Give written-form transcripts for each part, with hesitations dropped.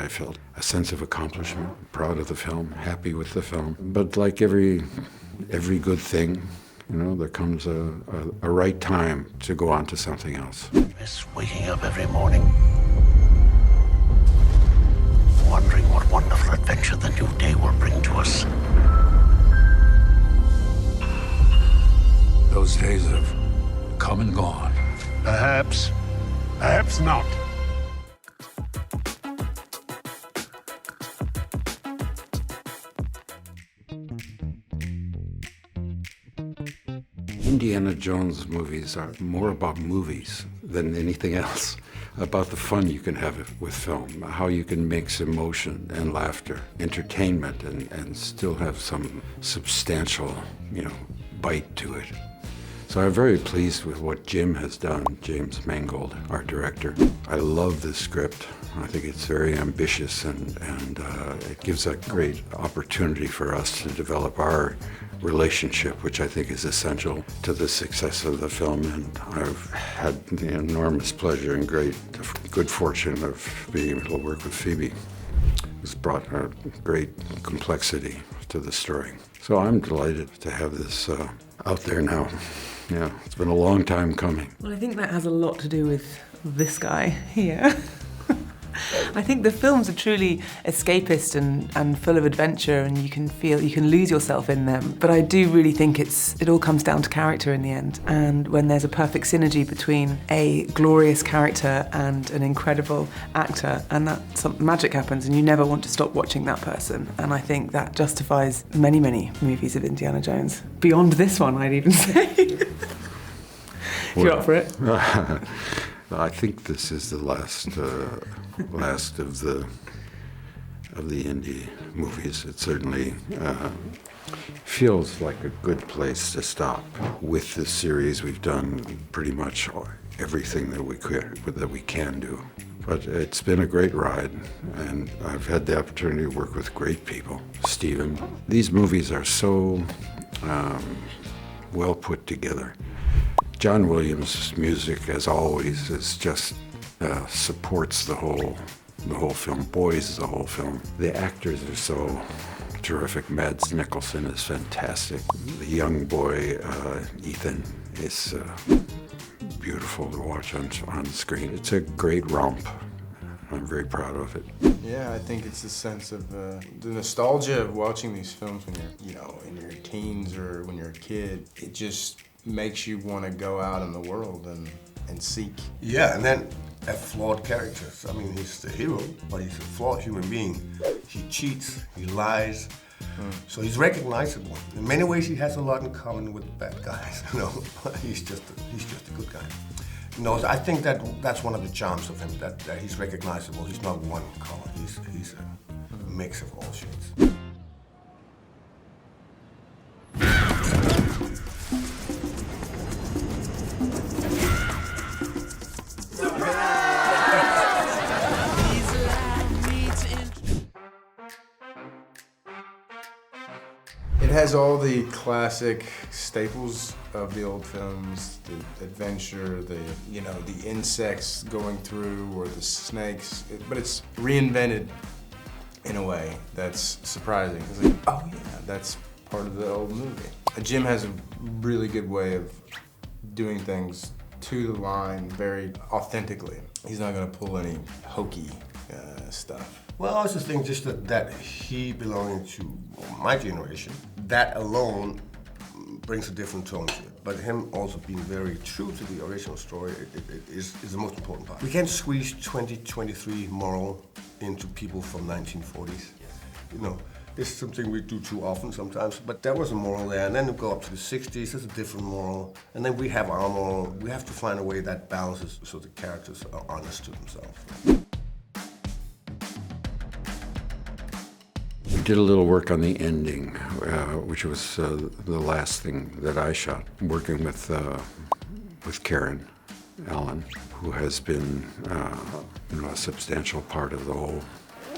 I felt a sense of accomplishment, proud of the film, happy with the film. But like every good thing, there comes a right time to go on to something else. Miss waking up every morning, wondering what wonderful adventure the new day will bring to us. Those days have come and gone. Perhaps not. Indiana Jones movies are more about movies than anything else, about the fun you can have with film, how you can mix emotion and laughter, entertainment, and still have some substantial, bite to it. So I'm very pleased with what Jim has done, James Mangold, our director. I love this script. I think it's very ambitious and it gives a great opportunity for us to develop our relationship, which I think is essential to the success of the film. And I've had the enormous pleasure and good fortune of being able to work with Phoebe. It's brought a great complexity to the story. So I'm delighted to have this out there now. Yeah, it's been a long time coming. Well, I think that has a lot to do with this guy here. I think the films are truly escapist and full of adventure, and you can lose yourself in them. But I do really think it all comes down to character in the end. And when there's a perfect synergy between a glorious character and an incredible actor, and that some magic happens, and you never want to stop watching that person. And I think that justifies many, many movies of Indiana Jones. Beyond this one, I'd even say. If you're up for it. I think this is the last of the indie movies. It certainly feels like a good place to stop. With this series, we've done pretty much everything that we can do. But it's been a great ride, and I've had the opportunity to work with great people. Stephen, these movies are so well put together. John Williams' music, as always, is just supports the whole film, buoys the whole film. The actors are so terrific. Mads Mikkelsen is fantastic. The young boy, Ethan, is beautiful to watch on the screen. It's a great romp. I'm very proud of it. Yeah, I think it's a sense of the nostalgia of watching these films when you're, in your teens or when you're a kid. It just makes you want to go out in the world and seek. Yeah, and then a flawed character. I mean, he's the hero, but he's a flawed human being. He cheats, he lies, so he's recognizable. In many ways, he has a lot in common with bad guys. He's just a good guy. I think that's one of the charms of him, that he's recognizable. He's not one color. He's a mix of all shades. It has all the classic staples of the old films, the adventure, the insects going through, or the snakes, but it's reinvented in a way that's surprising. It's like, oh yeah, that's part of the old movie. Jim has a really good way of doing things to the line very authentically. He's not gonna pull any hokey stuff. Well, I also think just that he belonging to my generation, that alone brings a different tone to it. But him also being very true to the original story is the most important part. We can't squeeze 2023 moral into people from 1940s. It's something we do too often sometimes, but there was a moral there, and then we go up to the 60s, there's a different moral, and then we have our moral. We have to find a way that balances so the characters are honest to themselves. We did a little work on the ending, which was the last thing that I shot, working with Karen Allen, who has been a substantial part of the whole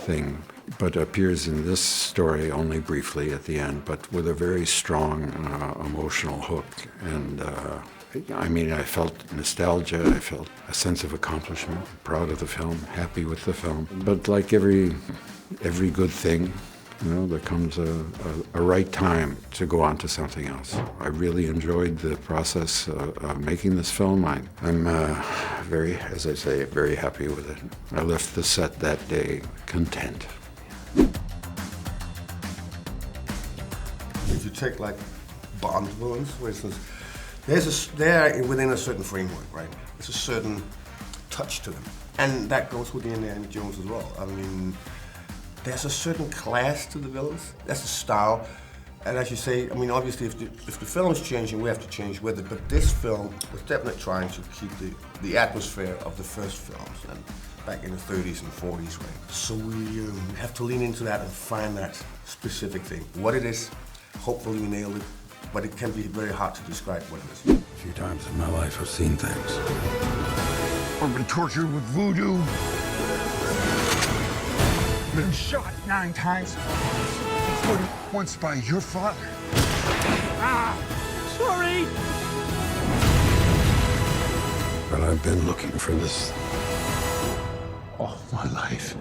thing, but appears in this story only briefly at the end, but with a very strong emotional hook. And I mean, I felt nostalgia, I felt a sense of accomplishment, proud of the film, happy with the film. But like every good thing, you know, there comes a right time to go on to something else. I really enjoyed the process of making this film. I'm very, as I say, very happy with it. I left the set that day content. If you take like Bond villains, for instance, they're within a certain framework, right? There's a certain touch to them. And that goes with Indiana Jones as well. I mean, there's a certain class to the villains. That's a style. And as you say, I mean, obviously, if the film is changing, we have to change with it. But this film was definitely trying to keep the atmosphere of the first films and back in the 30s and 40s, right? So we have to lean into that and find that specific thing. What it is, hopefully we nailed it, but it can be very hard to describe what it is. A few times in my life I've seen things. I've been tortured with voodoo. Been shot 9 times. Once by your father. Sorry! But I've been looking for this all my life.